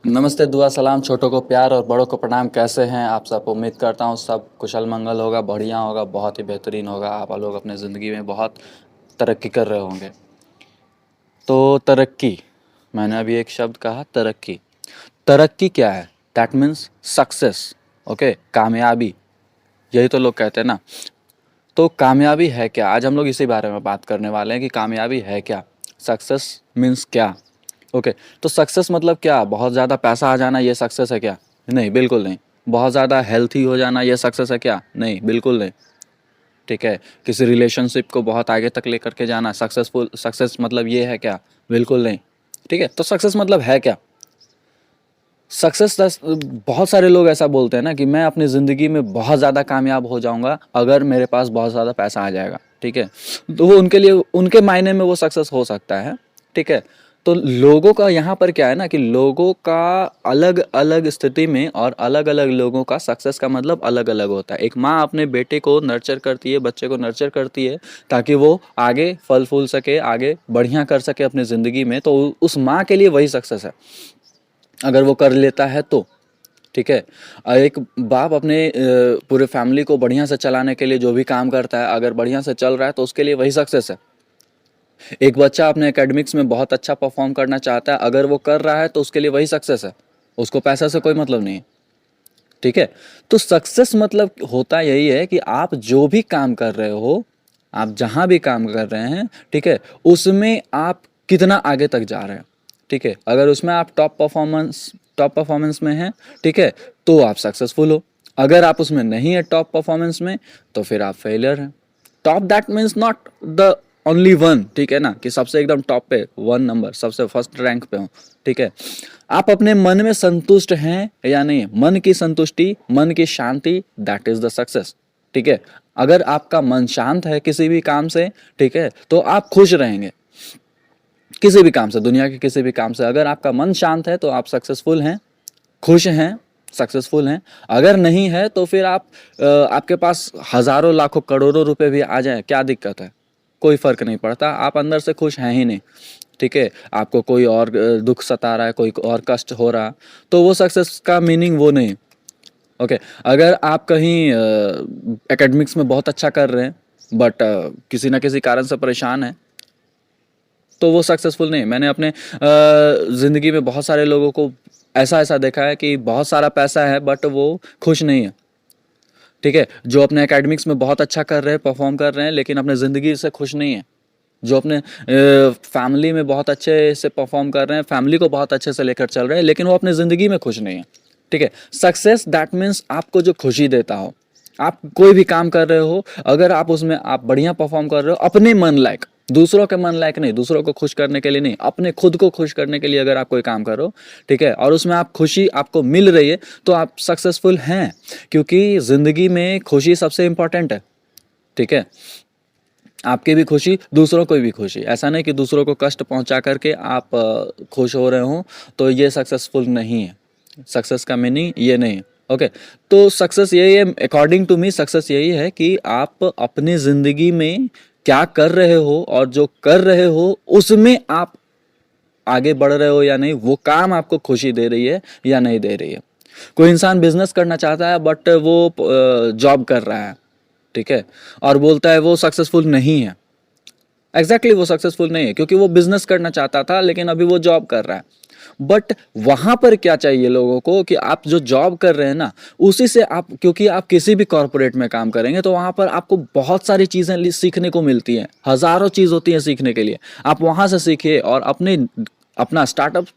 नमस्ते, दुआ सलाम, छोटों को प्यार और बड़ों को प्रणाम। कैसे हैं आप सब? उम्मीद करता हूँ सब कुशल मंगल होगा, बढ़िया होगा, बहुत ही बेहतरीन होगा। आप लोग अपने ज़िंदगी में बहुत तरक्की कर रहे होंगे। तो तरक्की, मैंने अभी एक शब्द कहा, तरक्की। तरक्की क्या है? That means success. ओके, कामयाबी, यही तो लोग कहते हैं ना। तो कामयाबी है क्या? आज हम लोग इसी बारे में बात करने वाले हैं कि कामयाबी है क्या, सक्सेस मीन्स क्या। ओके, तो सक्सेस मतलब क्या? बहुत ज़्यादा पैसा आ जाना ये सक्सेस है क्या? नहीं, बिल्कुल नहीं। बहुत ज़्यादा हेल्थी हो जाना ये सक्सेस है क्या? नहीं, बिल्कुल नहीं। ठीक है, किसी रिलेशनशिप को बहुत आगे तक लेकर के जाना सक्सेसफुल, सक्सेस मतलब ये है क्या? बिल्कुल नहीं। ठीक है, तो सक्सेस मतलब है क्या? सक्सेस दस बहुत सारे लोग ऐसा बोलते हैं ना कि मैं अपनी ज़िंदगी में बहुत ज़्यादा कामयाब हो जाऊंगा अगर मेरे पास बहुत ज़्यादा पैसा आ जाएगा। ठीक है, तो वो उनके लिए, उनके मायने में वो सक्सेस हो सकता है। ठीक है, तो लोगों का यहाँ पर क्या है ना कि लोगों का अलग अलग स्थिति में और अलग अलग लोगों का सक्सेस का मतलब अलग अलग होता है। एक माँ अपने बेटे को नर्चर करती है, बच्चे को नर्चर करती है ताकि वो आगे फल फूल सके, आगे बढ़िया कर सके अपनी ज़िंदगी में, तो उस माँ के लिए वही सक्सेस है अगर वो कर लेता है तो। ठीक है, एक बाप अपने पूरे फैमिली को बढ़िया से चलाने के लिए जो भी काम करता है, अगर बढ़िया से चल रहा है तो उसके लिए वही सक्सेस है। एक बच्चा अपने एकेडमिक्स में बहुत अच्छा परफॉर्म करना चाहता है, अगर वो कर रहा है तो उसके लिए वही सक्सेस है। उसको पैसा से कोई मतलब नहीं है। ठीक है, तो सक्सेस मतलब होता यही है कि आप जो भी काम कर रहे हो, आप जहां भी काम कर रहे हैं, ठीक है, उसमें आप कितना आगे तक जा रहे हैं। ठीक है, अगर उसमें आप टॉप परफॉर्मेंस में हैं, ठीक है, तो आप सक्सेसफुल हो। अगर आप उसमें नहीं है टॉप परफॉर्मेंस में, तो फिर आप फेलियर हैं। Top that means not the only one, ठीक है ना, कि सबसे एकदम टॉप पे, वन नंबर, सबसे फर्स्ट रैंक पे हो। ठीक है, आप अपने मन में संतुष्ट हैं या नहीं? मन की संतुष्टि, मन की शांति, दैट इज द सक्सेस। ठीक है, अगर आपका मन शांत है किसी भी काम से, ठीक है, तो आप खुश रहेंगे। किसी भी काम से, दुनिया के किसी भी काम से अगर आपका मन शांत है तो आप सक्सेसफुल हैं, खुश हैं, सक्सेसफुल हैं। अगर नहीं है तो फिर आप आपके पास हजारों लाखों करोड़ों रुपए भी आ जाए, क्या दिक्कत है? कोई फर्क नहीं पड़ता, आप अंदर से खुश हैं ही नहीं। ठीक है, आपको कोई और दुख सता रहा है, कोई और कष्ट हो रहा, तो वो सक्सेस का मीनिंग वो नहीं। ओके, अगर आप कहीं एकेडमिक्स में बहुत अच्छा कर रहे हैं बट किसी ना किसी कारण से परेशान है, तो वो सक्सेसफुल नहीं। मैंने अपने ज़िंदगी में बहुत सारे लोगों को ऐसा ऐसा देखा है कि बहुत सारा पैसा है बट वो खुश नहीं है। ठीक है, जो अपने एकेडमिक्स में बहुत अच्छा कर रहे हैं, परफॉर्म कर रहे हैं, लेकिन अपने ज़िंदगी से खुश नहीं है। जो अपने फैमिली में बहुत अच्छे से परफॉर्म कर रहे हैं, फैमिली को बहुत अच्छे से लेकर चल रहे हैं, लेकिन वो अपने ज़िंदगी में खुश नहीं है। ठीक है, सक्सेस दैट मीन्स आपको जो खुशी देता हो। आप कोई भी काम कर रहे हो, अगर आप उसमें आप बढ़िया परफॉर्म कर रहे हो अपने मन लायक, दूसरों के मन लायक नहीं, दूसरों को खुश करने के लिए नहीं, अपने खुद को खुश करने के लिए अगर आप कोई काम करो, ठीक है, और उसमें आप खुशी आपको मिल रही है, तो आप सक्सेसफुल हैं। क्योंकि ज़िंदगी में खुशी सबसे इंपॉर्टेंट है। ठीक है, आपकी भी खुशी, दूसरों को भी खुशी। ऐसा नहीं कि दूसरों को कष्ट पहुंचा करके आप खुश हो रहे हो, तो ये सक्सेसफुल नहीं है। सक्सेस का मीनिंग ये नहीं है। ओके, तो सक्सेस यही है, अकॉर्डिंग टू मी सक्सेस यही है कि आप अपनी ज़िंदगी में क्या कर रहे हो और जो कर रहे हो उसमें आप आगे बढ़ रहे हो या नहीं, वो काम आपको खुशी दे रही है या नहीं दे रही है। कोई इंसान बिजनेस करना चाहता है बट वो जॉब कर रहा है, ठीक है, और बोलता है वो सक्सेसफुल नहीं है। एग्जैक्टली वो सक्सेसफुल नहीं है क्योंकि वो बिजनेस करना चाहता था लेकिन अभी वो जॉब कर रहा है। बट वहां पर क्या चाहिए लोगों को कि आप जो जॉब कर रहे हैं ना, उसी से आप, क्योंकि आप किसी भी कॉरपोरेट में काम करेंगे तो वहां पर आपको बहुत सारी चीजें सीखने को मिलती हैं, हजारों चीज होती हैं सीखने के लिए। आप वहां से सीखिए और अपना स्टार्टअप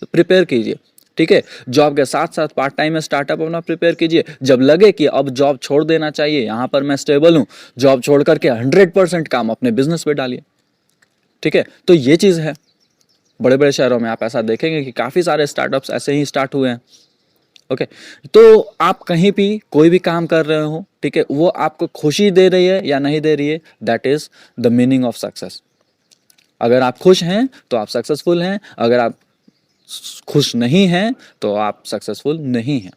प्रिपेयर कीजिए। ठीक है, जॉब के साथ साथ पार्ट टाइम में स्टार्टअप अपना प्रिपेयर कीजिए। जब लगे कि अब जॉब छोड़ देना चाहिए, यहाँ पर मैं स्टेबल हूँ, जॉब छोड़ करके 100% काम अपने बिजनेस पे डालिए। ठीक है, तो ये चीज़ है। बड़े बड़े शहरों में आप ऐसा देखेंगे कि काफ़ी सारे स्टार्टअप्स ऐसे ही स्टार्ट हुए हैं। ओके, तो आप कहीं भी कोई भी काम कर रहे हो, ठीक है, वो आपको खुशी दे रही है या नहीं दे रही है, that is the meaning of success. अगर आप खुश हैं तो आप सक्सेसफुल हैं, अगर आप खुश नहीं हैं तो आप सक्सेसफुल नहीं हैं।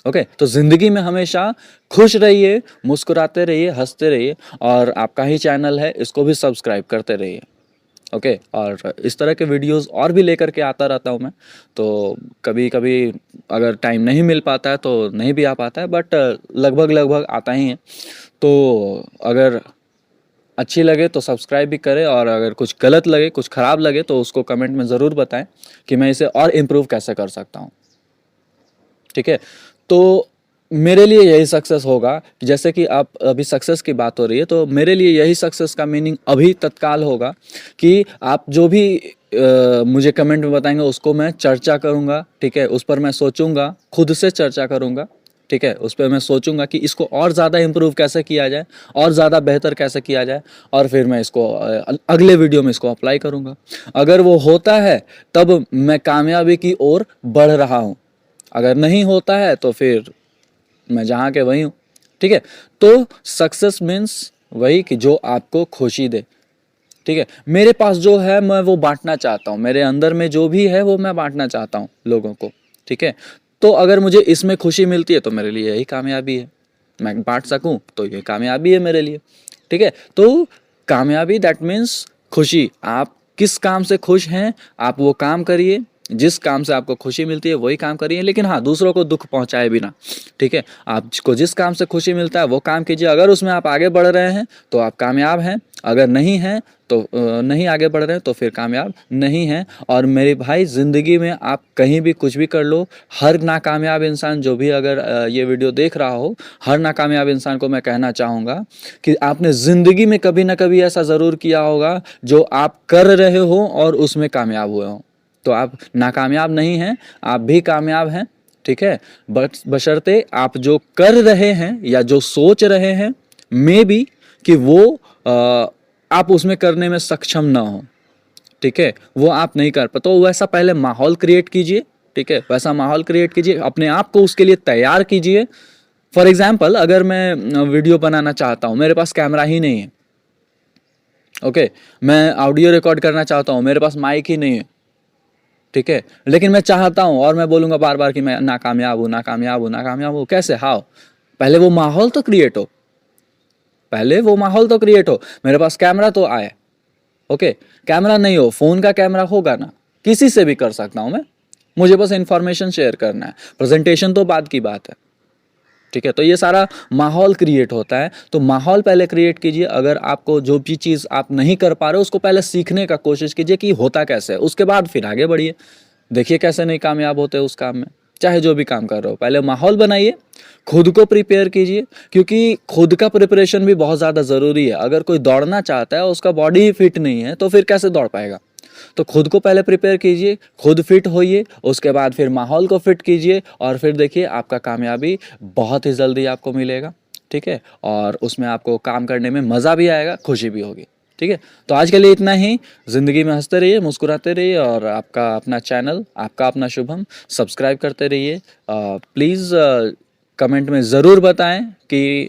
ओके, तो जिंदगी में हमेशा खुश रहिए, मुस्कुराते रहिए, हंसते रहिए, और आपका ही चैनल है, इसको भी सब्सक्राइब करते रहिए। ओके। और इस तरह के वीडियोस और भी लेकर के आता रहता हूँ मैं। तो कभी कभी अगर टाइम नहीं मिल पाता है तो नहीं भी आ पाता है, बट लगभग लगभग आता ही है। तो अगर अच्छी लगे तो सब्सक्राइब भी करें, और अगर कुछ गलत लगे, कुछ ख़राब लगे तो उसको कमेंट में ज़रूर बताएं कि मैं इसे और इम्प्रूव कैसे कर सकता हूँ। ठीक है। तो मेरे लिए यही सक्सेस होगा कि जैसे कि आप अभी सक्सेस की बात हो रही है, तो मेरे लिए यही सक्सेस का मीनिंग अभी तत्काल होगा कि आप जो भी मुझे कमेंट में बताएंगे उसको मैं चर्चा करूंगा। ठीक है, उस पर मैं सोचूंगा, खुद से चर्चा करूंगा। ठीक है, उस पर मैं सोचूंगा कि इसको और ज़्यादा इम्प्रूव कैसे किया जाए, और ज़्यादा बेहतर कैसे किया जाए, और फिर मैं इसको अगले वीडियो में इसको अप्लाई करूंगा। अगर वो होता है तब मैं कामयाबी की ओर बढ़ रहा हूँ, अगर नहीं होता है तो फिर मैं जहाँ के वही हूँ। ठीक है। तो सक्सेस मीन्स वही कि जो आपको खुशी दे। ठीक है, मेरे पास जो है मैं वो बांटना चाहता हूँ, मेरे अंदर में जो भी है वो मैं बांटना चाहता हूँ लोगों को। ठीक है, तो अगर मुझे इसमें खुशी मिलती है तो मेरे लिए यही कामयाबी है। मैं बांट सकूँ तो ये कामयाबी है मेरे लिए। ठीक है, तो कामयाबी दैट मीन्स खुशी। आप किस काम से खुश हैं आप वो काम करिए, जिस काम से आपको खुशी मिलती है वही काम करिए, लेकिन हाँ, दूसरों को दुख पहुंचाए बिना। ठीक है, आपको जिस काम से खुशी मिलता है वो काम कीजिए। अगर उसमें आप आगे बढ़ रहे हैं तो आप कामयाब हैं, अगर नहीं हैं तो नहीं आगे बढ़ रहे हैं तो फिर कामयाब नहीं हैं। और मेरे भाई, ज़िंदगी में आप कहीं भी कुछ भी कर लो, हर नाकामयाब इंसान जो भी अगर ये वीडियो देख रहा हो, हर नाकामयाब इंसान को मैं कहना चाहूँगा कि आपने ज़िंदगी में कभी ना कभी ऐसा ज़रूर किया होगा जो आप कर रहे हो और उसमें कामयाब हुए हो। तो आप नाकामयाब नहीं हैं, आप भी कामयाब हैं। ठीक है, बट बशर्ते आप जो कर रहे हैं या जो सोच रहे हैं, मे बी कि वो आप उसमें करने में सक्षम ना हो। ठीक है, वो आप नहीं कर पाते, तो वैसा पहले माहौल क्रिएट कीजिए। ठीक है, वैसा माहौल क्रिएट कीजिए, अपने आप को उसके लिए तैयार कीजिए। फॉर एग्जाम्पल, अगर मैं वीडियो बनाना चाहता हूँ, मेरे पास कैमरा ही नहीं है। ओके, मैं ऑडियो रिकॉर्ड करना चाहता हूँ, मेरे पास माइक ही नहीं है। ठीक है, लेकिन मैं चाहता हूँ और मैं बोलूँगा बार बार कि मैं नाकामयाब हूँ, नाकामयाब हूँ, नाकामयाब हूँ। कैसे? हाउ? पहले वो माहौल तो क्रिएट हो, पहले वो माहौल तो क्रिएट हो। मेरे पास कैमरा तो आए। ओके, कैमरा नहीं हो, फ़ोन का कैमरा होगा ना, किसी से भी कर सकता हूँ मैं। मुझे बस इंफॉर्मेशन शेयर करना है, प्रेजेंटेशन तो बाद की बात है। ठीक है, तो ये सारा माहौल क्रिएट होता है। तो माहौल पहले क्रिएट कीजिए। अगर आपको जो भी चीज़ आप नहीं कर पा रहे हो उसको पहले सीखने का कोशिश कीजिए कि होता कैसे है, उसके बाद फिर आगे बढ़िए। देखिए कैसे नहीं कामयाब होते उस काम में, चाहे जो भी काम कर रहे हो। पहले माहौल बनाइए, खुद को प्रिपेयर कीजिए, क्योंकि खुद का प्रिपरेशन भी बहुत ज़्यादा ज़रूरी है। अगर कोई दौड़ना चाहता है, उसका बॉडी ही फिट नहीं है, तो फिर कैसे दौड़ पाएगा? तो खुद को पहले प्रिपेयर कीजिए, खुद फिट होइए, उसके बाद फिर माहौल को फिट कीजिए, और फिर देखिए आपका कामयाबी बहुत ही जल्दी आपको मिलेगा। ठीक है, और उसमें आपको काम करने में मज़ा भी आएगा, खुशी भी होगी। ठीक है, तो आज के लिए इतना ही। ज़िंदगी में हंसते रहिए, मुस्कुराते रहिए, और आपका अपना चैनल, आपका अपना शुभम, सब्सक्राइब करते रहिए। प्लीज़ कमेंट में ज़रूर बताएं कि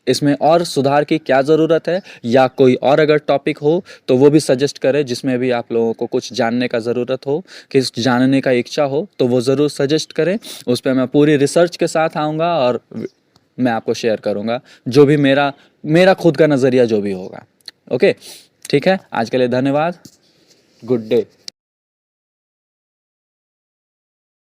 इसमें और सुधार की क्या ज़रूरत है, या कोई और अगर टॉपिक हो तो वो भी सजेस्ट करें, जिसमें भी आप लोगों को कुछ जानने का ज़रूरत हो, किस जानने का इच्छा हो, तो वो ज़रूर सजेस्ट करें। उस पर मैं पूरी रिसर्च के साथ आऊँगा और मैं आपको शेयर करूँगा जो भी मेरा खुद का नज़रिया जो भी होगा। ओके, ठीक है, आज के लिए धन्यवाद। Good day.